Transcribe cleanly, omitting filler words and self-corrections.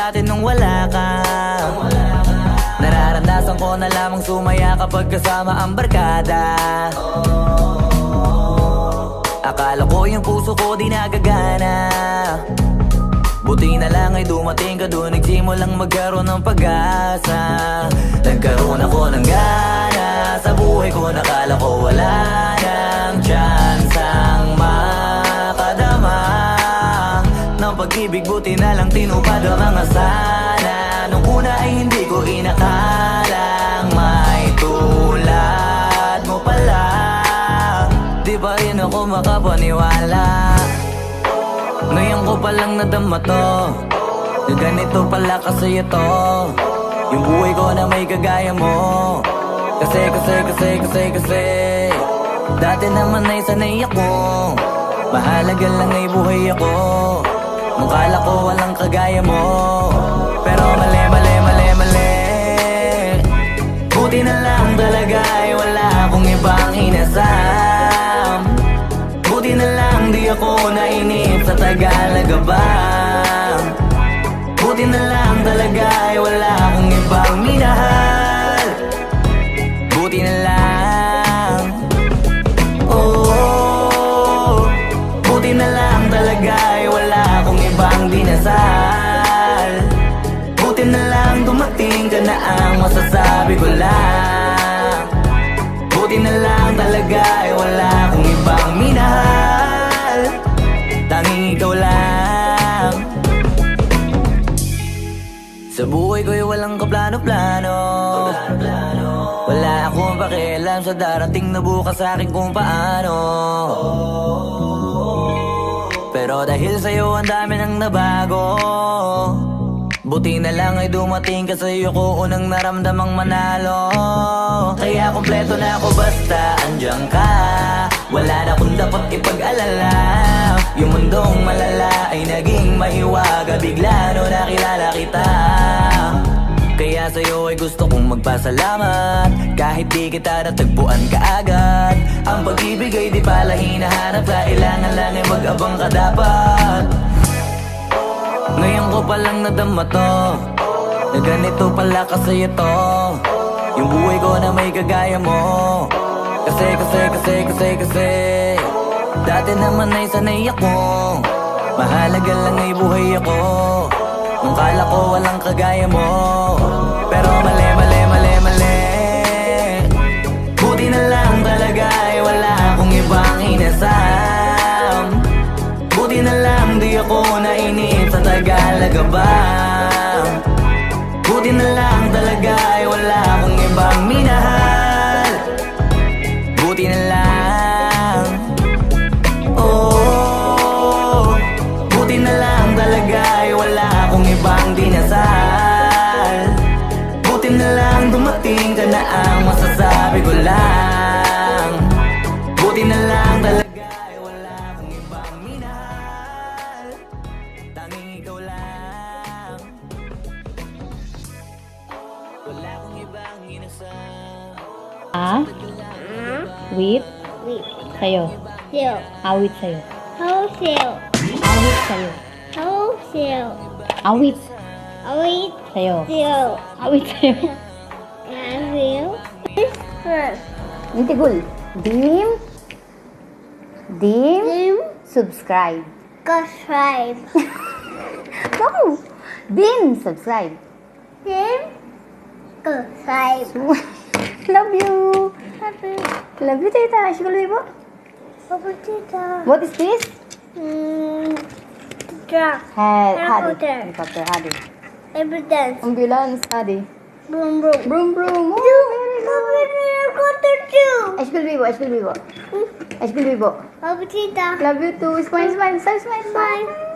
natin nung wala ka. Nararamdasan ko na lamang sumaya kapag kasama ang barkada. Akala ko yung puso ko di nagagana. Buti na lang ay dumating ka doon, nagsimulang magkaroon ng pag-asa. Nagkaroon ako ng gana sa buhay ko, nakala ko wala nang chance ang makadama ng pag-ibig. Buti na lang tinupad ang mga sana. Nung una ay hindi ko inakalang may tulad mo pala. Di ba rin ako makapaniwala? Ngayon ko palang nadama to, na ganito pala kasi ito yung buhay ko na may kagaya mo. Kasi dati naman ay sanay ako, mahalaga lang ay buhay ako. Nung kala ko walang kagaya mo, pero mali. Buti na lang talaga ay wala akong ibang inasam. Buti na lang di ako nainip sa Tagalaga ba. Buti na lang talaga ay wala akong ibang minahal. Buti na lang, oh, buti na lang talaga ay wala akong ibang dinasal. Buti na lang dumating ka na ang masasabi ko lang. Buti na lang talaga ay wala akong ibang minahal. Tanging ikaw lang. Sa buhay ko'y walang kaplano-plano. Wala akong pakialam sa darating na bukas sa akin kung paano. Pero dahil sa'yo ang dami nang nabago. Buti na lang ay dumating ka, sa'yo ko unang naramdamang manalo. Kaya kompleto na ako basta andyan ka. Wala na akong dapat ipag-alala. Yung mundong malala ay naging mahiwaga bigla no nakilala kita. Kaya sa'yo ay gusto kong magpasalamat, kahit di kita natagpuan kaagad. Ang pag-ibig ay di pala hinahanap, kailangan lang ay mag-abang ka dapat. Ngayon ko palang nadama to, na ganito pala kasi ito yung buhay ko na may kagaya mo. Kasi dati naman ay sanay ako, mahalaga lang ay buhay ako. Nung kala ko walang kagaya mo, pero mali. Buti na lang talaga ay wala akong ibang inasam. Buti na lang di ako nainip sa Tagalaga ba. Buti na lang talaga ay wala akong ibang minahal. Buti na lang, oh, buti na lang talaga ay wala akong ibang dinasal. Buti na lang dumating ka na ang masasabi ko lang. Buti na lang talaga ay wala akong ibang minahal. Tanging ikaw lang. Wala akong ibang inasal. Wait. Sa'yo. Sale. Awit sa'yo. Wholesale. Awit sa'yo. Wholesale. Awit Awit. sa'yo. Sale. Awit sa'yo. Avil. First. Nitigul. Dim. Dim. Subscribe. Subscribe. No. Dim. Subscribe. Dim. Subscribe. Love you. Happy. Love you, Tita. Siguro Papatita. What is this? Truck. Helicopter. Helicopter. Hadi. Evidence. Ambulance. Hadi. Boom boom. Broom, broom. Oh, very good. Helicopter too. Ashkul Vivo. Papatita. Love you too. Smile. Smile. Smile. Smile. Bye.